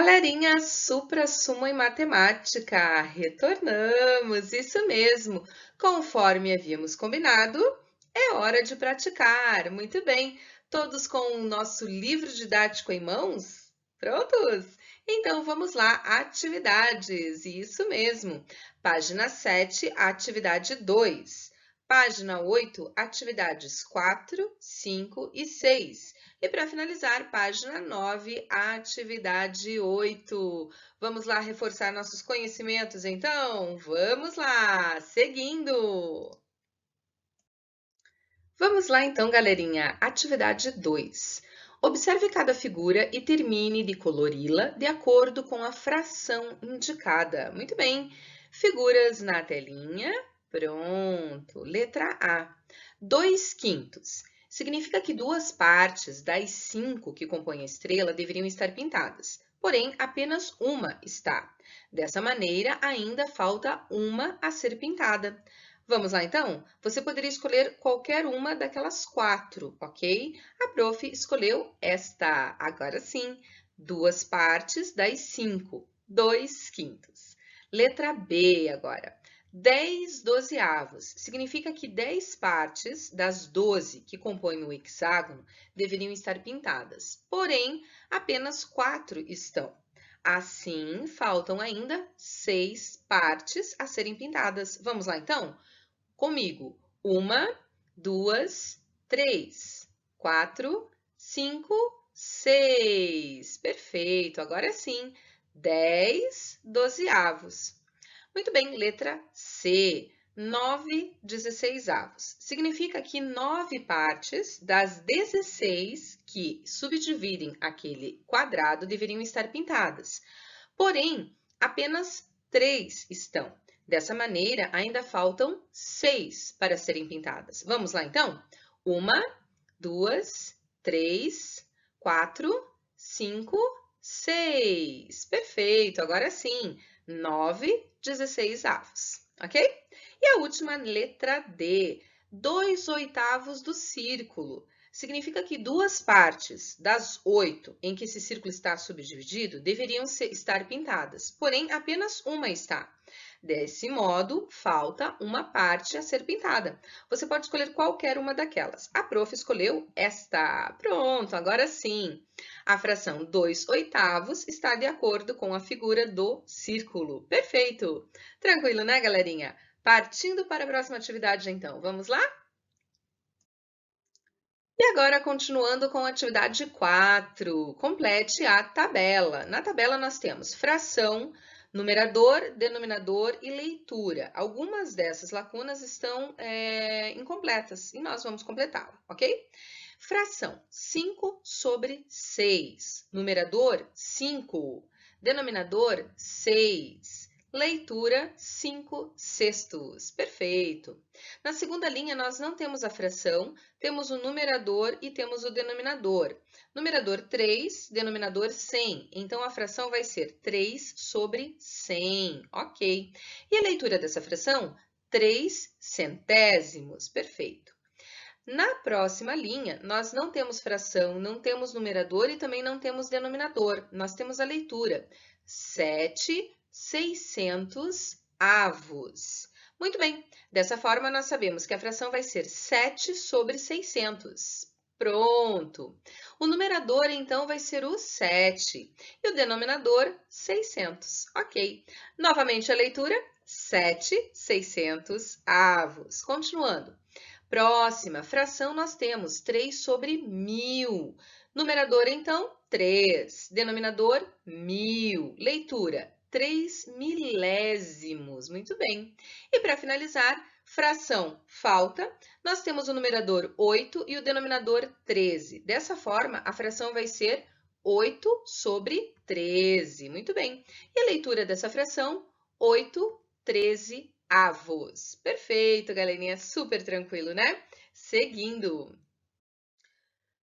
Galerinha suprassumo em matemática, retornamos, isso mesmo. Conforme havíamos combinado, é hora de praticar. Muito bem, todos com o nosso livro didático em mãos? Prontos? Então vamos lá, atividades, isso mesmo. Página 7, atividade 2. Página 8, atividades 4, 5 e 6. E para finalizar, página 9, atividade 8. Vamos lá reforçar nossos conhecimentos, então? Vamos lá, seguindo! Vamos lá, então, galerinha. Atividade 2. Observe cada figura e termine de colori-la de acordo com a fração indicada. Muito bem. Figuras na telinha. Pronto. Letra A. 2/5. Significa que duas partes das 5 que compõem a estrela deveriam estar pintadas, porém apenas uma está. Dessa maneira, ainda falta uma a ser pintada. Vamos lá, então? Você poderia escolher qualquer uma daquelas 4, ok? A prof escolheu esta. Agora sim, duas partes das 5, 2/5. Letra B agora. 10/12. Significa que 10 partes das 12 que compõem o hexágono deveriam estar pintadas, porém, apenas 4 estão. Assim, faltam ainda 6 partes a serem pintadas. Vamos lá, então? Comigo. 1, 2, 3, 4, 5, 6. Perfeito. Agora sim. 10/12. Muito bem. Letra C. 9/16. Significa que 9 partes das 16 que subdividem aquele quadrado deveriam estar pintadas. Porém, apenas 3 estão. Dessa maneira, ainda faltam 6 para serem pintadas. Vamos lá, então? 1, 2, 3, 4, 5, 6. Perfeito, agora sim. 9/16. Ok? E a última, letra D. 2/8 do círculo. Significa que duas partes das 8 em que esse círculo está subdividido deveriam estar pintadas, porém apenas uma está. Desse modo, falta uma parte a ser pintada. Você pode escolher qualquer uma daquelas. A prof escolheu esta. Pronto, agora sim. A fração 2/8 está de acordo com a figura do círculo. Perfeito! Tranquilo, né, galerinha? Partindo para a próxima atividade, então. Vamos lá? E agora, continuando com a atividade 4, complete a tabela. Na tabela, nós temos fração, numerador, denominador e leitura. Algumas dessas lacunas estão incompletas e nós vamos completá-la, ok? Fração, 5/6. Numerador, 5. Denominador, 6. Leitura, 5/6. Perfeito. Na segunda linha, nós não temos a fração, temos o numerador e temos o denominador. Numerador 3, denominador 100. Então, a fração vai ser 3/100. Ok. E a leitura dessa fração? 3/100. Perfeito. Na próxima linha, nós não temos fração, não temos numerador e também não temos denominador. Nós temos a leitura. 7/600 avos. Muito bem, dessa forma nós sabemos que a fração vai ser 7/600. Pronto! O numerador, então, vai ser o 7 e o denominador, 600. Ok. Novamente a leitura, 7/600 avos. Continuando. Próxima fração, nós temos 3/1000. Numerador, então, 3. Denominador, 1000. Leitura, 3 milésimos. Muito bem. E para finalizar, fração falta, nós temos o numerador 8 e o denominador 13. Dessa forma, a fração vai ser 8/13. Muito bem. E a leitura dessa fração, 8/13 avos. Perfeito, galerinha, super tranquilo, né? Seguindo.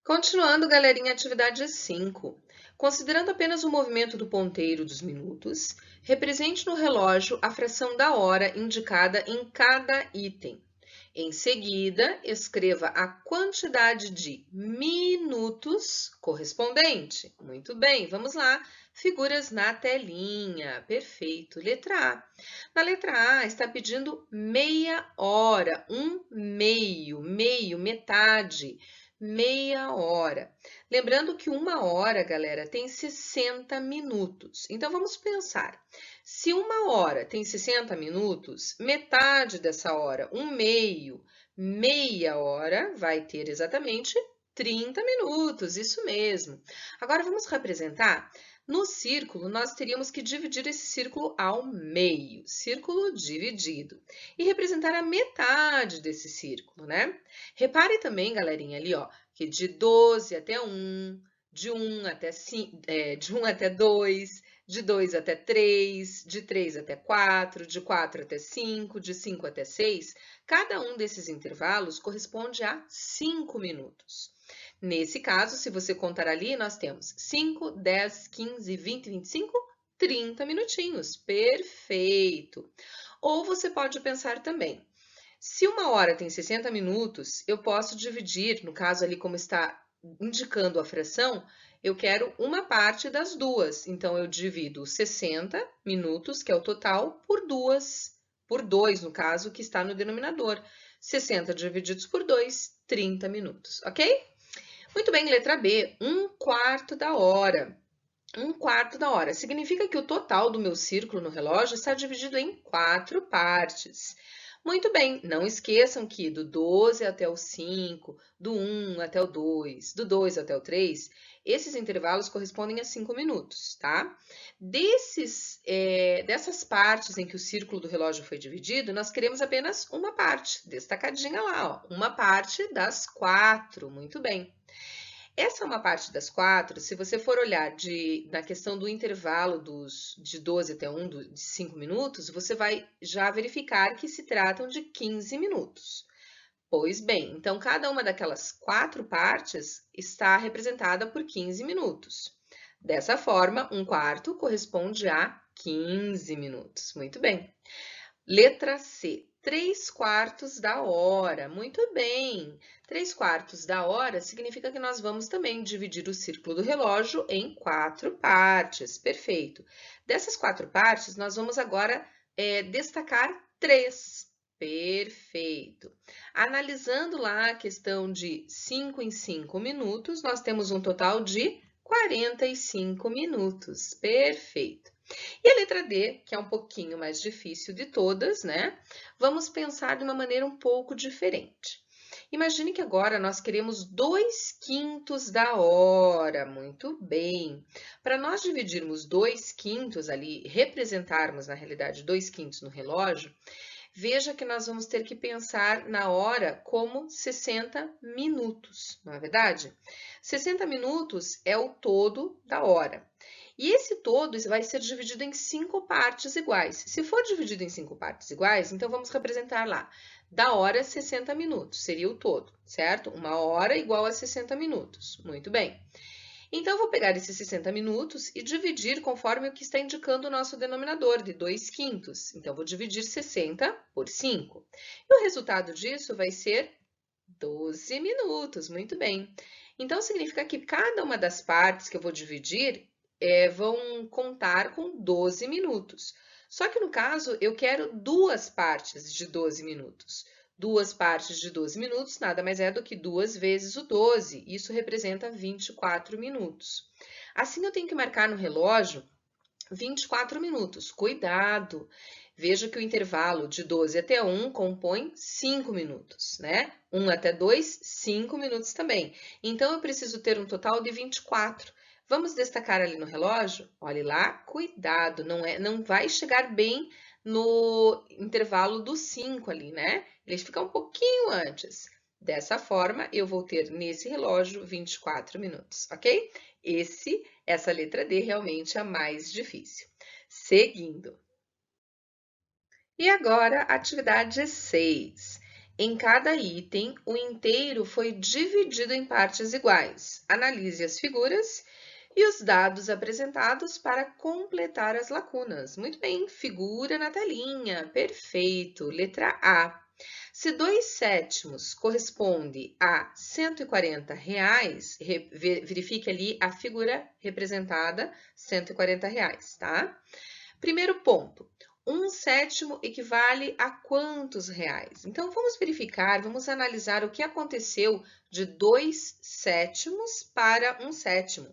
Continuando, galerinha, atividade 5. Considerando apenas o movimento do ponteiro dos minutos, represente no relógio a fração da hora indicada em cada item. Em seguida, escreva a quantidade de minutos correspondente. Muito bem, vamos lá. Figuras na telinha. Perfeito. Letra A. Na letra A, está pedindo meia hora, meio, metade, meia hora. Lembrando que uma hora, galera, tem 60 minutos. Então, vamos pensar. Se uma hora tem 60 minutos, metade dessa hora, meia hora, vai ter exatamente 30 minutos, isso mesmo. Agora, vamos representar. No círculo, nós teríamos que dividir esse círculo ao meio, círculo dividido, e representar a metade desse círculo, né? Repare também, galerinha, ali, ó, que de 12 até 1, de 1 até 5, de 1 até 2, de 2 até 3, de 3 até 4, de 4 até 5, de 5 até 6, cada um desses intervalos corresponde a 5 minutos. Nesse caso, se você contar ali, nós temos 5, 10, 15, 20, 25, 30 minutinhos. Perfeito! Ou você pode pensar também, se uma hora tem 60 minutos, eu posso dividir, no caso ali como está indicando a fração, eu quero uma parte das duas. Então, eu divido 60 minutos, que é o total, por 2 no caso, que está no denominador. 60 divididos por 2, 30 minutos, ok? Muito bem, letra B, 1/4 da hora. 1/4 da hora significa que o total do meu círculo no relógio está dividido em 4 partes. Muito bem, não esqueçam que do 12 até o 5, do 1 até o 2, do 2 até o 3, esses intervalos correspondem a 5 minutos, tá? Dessas partes em que o círculo do relógio foi dividido, nós queremos apenas uma parte, destacadinha lá, ó, uma parte das 4, muito bem. Essa é uma parte das 4, se você for olhar na questão do intervalo de 12 até 1, de 5 minutos, você vai já verificar que se tratam de 15 minutos. Pois bem, então cada uma daquelas 4 partes está representada por 15 minutos. Dessa forma, 1/4 corresponde a 15 minutos. Muito bem. Letra C, 3/4 da hora. Muito bem. 3/4 da hora significa que nós vamos também dividir o círculo do relógio em 4 partes. Perfeito. Dessas 4 partes, nós vamos agora destacar 3. Perfeito. Analisando lá a questão de 5 em 5 minutos, nós temos um total de 45 minutos. Perfeito. E a letra D, que é um pouquinho mais difícil de todas, né? Vamos pensar de uma maneira um pouco diferente. Imagine que agora nós queremos 2/5 da hora. Muito bem. Para nós dividirmos 2/5 ali, representarmos na realidade 2/5 no relógio, veja que nós vamos ter que pensar na hora como 60 minutos, não é verdade? 60 minutos é o todo da hora. E esse todo vai ser dividido em 5 partes iguais. Se for dividido em 5 partes iguais, então vamos representar lá. Da hora, 60 minutos, seria o todo, certo? Uma hora igual a 60 minutos. Muito bem. Então, eu vou pegar esses 60 minutos e dividir conforme o que está indicando o nosso denominador, de 2/5. Então, vou dividir 60 por 5. E o resultado disso vai ser 12 minutos. Muito bem. Então, significa que cada uma das partes que eu vou dividir vão contar com 12 minutos. Só que no caso, eu quero 2 partes de 12 minutos. 2 partes de 12 minutos nada mais é do que 2 vezes o 12. Isso representa 24 minutos. Assim, eu tenho que marcar no relógio 24 minutos. Cuidado! Veja que o intervalo de 12 até 1 compõe 5 minutos, né? 1 até 2, 5 minutos também. Então, eu preciso ter um total de 24. Vamos destacar ali no relógio? Olhe lá, cuidado, não vai chegar bem no intervalo do 5 ali, né? Ele fica um pouquinho antes. Dessa forma, eu vou ter nesse relógio 24 minutos, ok? Essa letra D realmente é a mais difícil. Seguindo. E agora, atividade 6. Em cada item, o inteiro foi dividido em partes iguais. Analise as figuras e os dados apresentados para completar as lacunas. Muito bem, figura na telinha. Perfeito. Letra A. Se 2/7 corresponde a R$ 140, verifique ali a figura representada, R$ 140, tá? Primeiro ponto, 1/7 equivale a quantos reais? Então, vamos verificar, vamos analisar o que aconteceu de 2/7 para 1/7.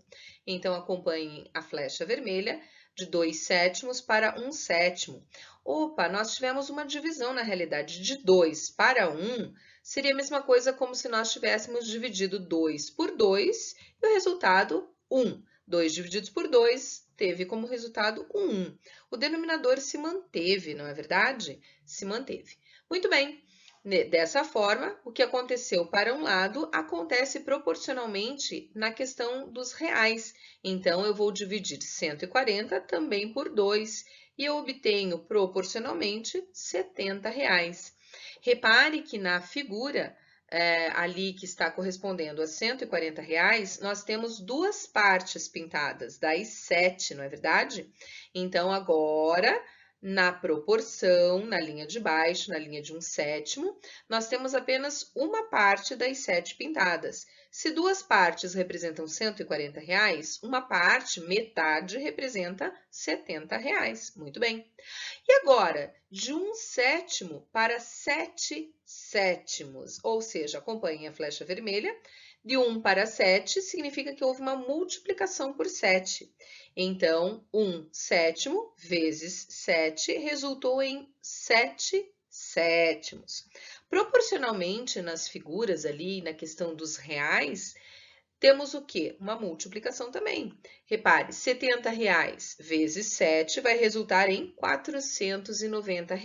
Então, acompanhem a flecha vermelha, de 2/7 para 1/7. Opa, nós tivemos uma divisão na realidade de 2 para 1, seria a mesma coisa como se nós tivéssemos dividido 2 por 2 e o resultado 1. 2 divididos por 2 teve como resultado 1. O denominador se manteve, não é verdade? Se manteve. Muito bem. Dessa forma, o que aconteceu para um lado acontece proporcionalmente na questão dos reais. Então, eu vou dividir 140 também por 2 e eu obtenho proporcionalmente R$ 70. Repare que na figura ali que está correspondendo a R$ 140, nós temos duas partes pintadas, das 7, não é verdade? Então, agora, na proporção, na linha de baixo, na linha de 1/7, nós temos apenas uma parte das 7 pintadas. Se duas partes representam R$ 140, uma parte, metade, representa R$ 70. Muito bem. E agora, de 1/7 para 7/7, ou seja, acompanhem a flecha vermelha, de 1 para 7 significa que houve uma multiplicação por 7. Então, 1/7 vezes 7 resultou em 7/7. Proporcionalmente, nas figuras ali, na questão dos reais, temos o quê? Uma multiplicação também. Repare, R$ 70 vezes 7 vai resultar em R$ 490.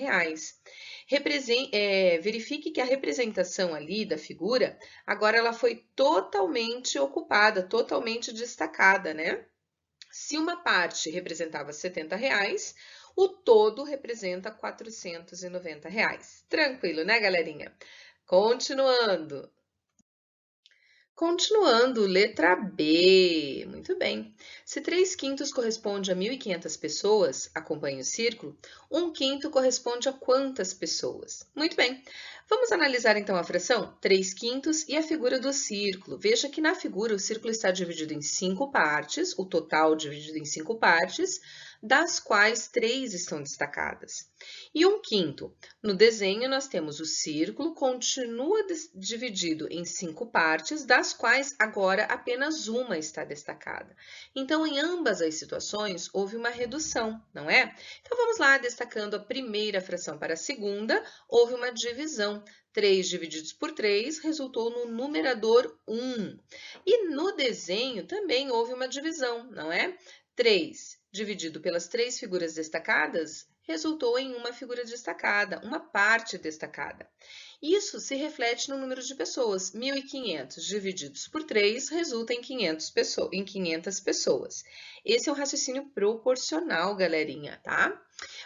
Verifique que a representação ali da figura, agora ela foi totalmente ocupada, totalmente destacada, né? Se uma parte representava R$ 70, o todo representa R$ 490. Tranquilo, né, galerinha? Continuando. Continuando, letra B. Muito bem. Se 3/5 corresponde a 1.500 pessoas, acompanhe o círculo, 1/5 corresponde a quantas pessoas? Muito bem. Vamos analisar então a fração 3/5 e a figura do círculo. Veja que na figura o círculo está dividido em 5 partes, o total dividido em 5 partes, das quais 3 estão destacadas. E 1/5. No desenho, nós temos o círculo, continua dividido em 5 partes, das quais agora apenas uma está destacada. Então, em ambas as situações, houve uma redução, não é? Então, vamos lá, destacando a primeira fração para a segunda, houve uma divisão. 3 divididos por 3 resultou no numerador 1. E no desenho também houve uma divisão, não é? 3 dividido pelas 3 figuras destacadas resultou em uma figura destacada, uma parte destacada. Isso se reflete no número de pessoas. 1.500 divididos por 3 resulta em 500 pessoas. Esse é o raciocínio proporcional, galerinha, tá?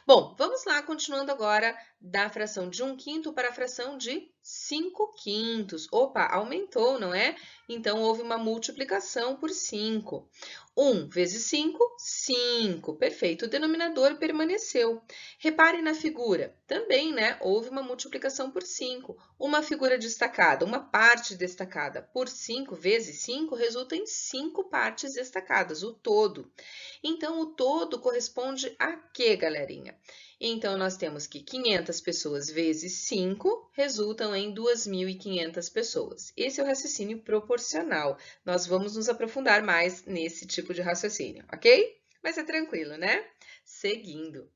Bom, vamos lá, continuando agora da fração de 1/5 para a fração de 5/5. Opa, aumentou, não é? Então, houve uma multiplicação por 5. 1 vezes 5, 5. Perfeito, o denominador permaneceu. Repare na figura, também, né? Houve uma multiplicação por 5. Uma figura destacada, uma parte destacada por 5 vezes 5 resulta em 5 partes destacadas, o todo. Então, o todo corresponde a quê, galerinha? Então, nós temos que 500 pessoas vezes 5 resultam em 2.500 pessoas. Esse é o raciocínio proporcional. Nós vamos nos aprofundar mais nesse tipo de raciocínio, ok? Mas é tranquilo, né? Seguindo.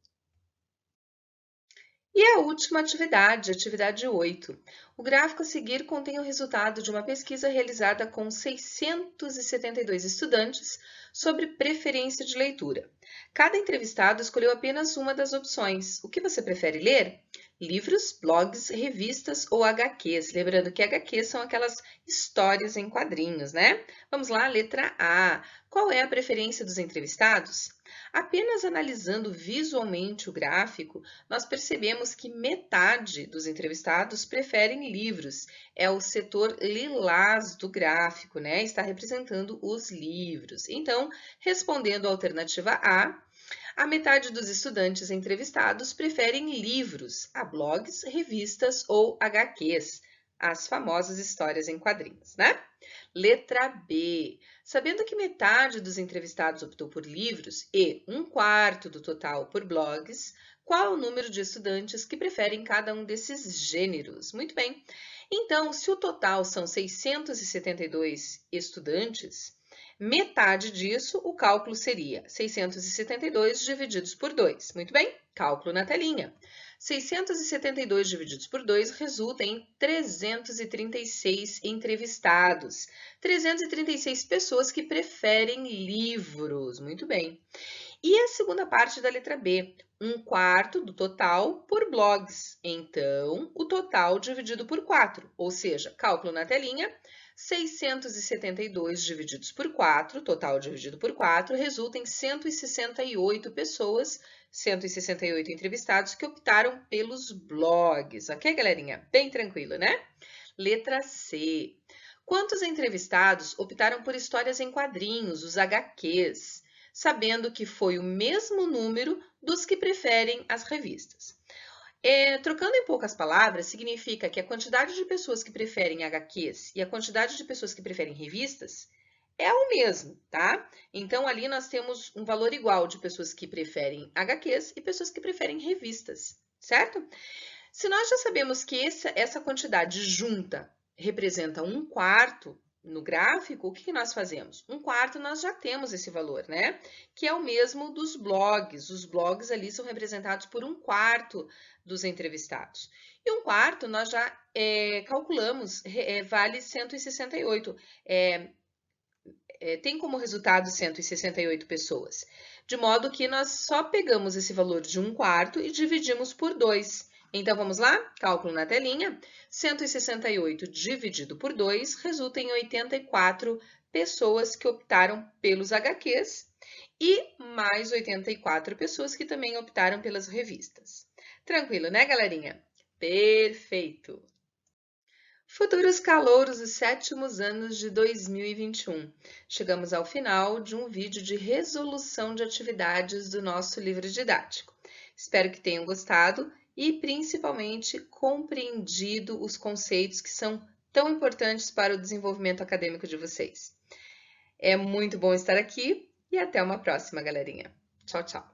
E a última atividade, atividade 8. O gráfico a seguir contém o resultado de uma pesquisa realizada com 672 estudantes sobre preferência de leitura. Cada entrevistado escolheu apenas uma das opções. O que você prefere ler? Livros, blogs, revistas ou HQs? Lembrando que HQs são aquelas histórias em quadrinhos, né? Vamos lá, letra A. Qual é a preferência dos entrevistados? Apenas analisando visualmente o gráfico, nós percebemos que metade dos entrevistados preferem livros. É o setor lilás do gráfico, né? Está representando os livros. Então, respondendo a alternativa A, A metade dos estudantes entrevistados preferem livros a blogs, revistas ou HQs, as famosas histórias em quadrinhos, né? Letra B. Sabendo que metade dos entrevistados optou por livros e 1/4 do total por blogs, qual o número de estudantes que preferem cada um desses gêneros? Muito bem. Então, se o total são 672 estudantes, metade disso, o cálculo seria 672 divididos por 2. Muito bem, cálculo na telinha. 672 divididos por 2 resulta em 336 entrevistados. 336 pessoas que preferem livros. Muito bem. E a segunda parte da letra B, 1/4 do total por blogs. Então, o total dividido por 4, ou seja, cálculo na telinha, 672 divididos por 4, total dividido por 4, resulta em 168 pessoas, 168 entrevistados que optaram pelos blogs. Ok, galerinha? Bem tranquilo, né? Letra C. Quantos entrevistados optaram por histórias em quadrinhos, os HQs, sabendo que foi o mesmo número dos que preferem as revistas? Trocando em poucas palavras, significa que a quantidade de pessoas que preferem HQs e a quantidade de pessoas que preferem revistas é o mesmo, tá? Então, ali nós temos um valor igual de pessoas que preferem HQs e pessoas que preferem revistas, certo? Se nós já sabemos que essa quantidade junta representa 1/4 no gráfico, o que nós fazemos? 1/4 nós já temos esse valor, né? Que é o mesmo dos blogs. Os blogs ali são representados por 1/4 dos entrevistados. E 1/4 nós já calculamos, vale 168. Tem como resultado 168 pessoas. De modo que nós só pegamos esse valor de 1/4 e dividimos por 2. Então, vamos lá? Cálculo na telinha. 168 dividido por 2 resulta em 84 pessoas que optaram pelos HQs e mais 84 pessoas que também optaram pelas revistas. Tranquilo, né, galerinha? Perfeito! Futuros calouros dos 7º anos de 2021. Chegamos ao final de um vídeo de resolução de atividades do nosso livro didático. Espero que tenham gostado e principalmente compreendido os conceitos que são tão importantes para o desenvolvimento acadêmico de vocês. É muito bom estar aqui e até uma próxima, galerinha. Tchau, tchau.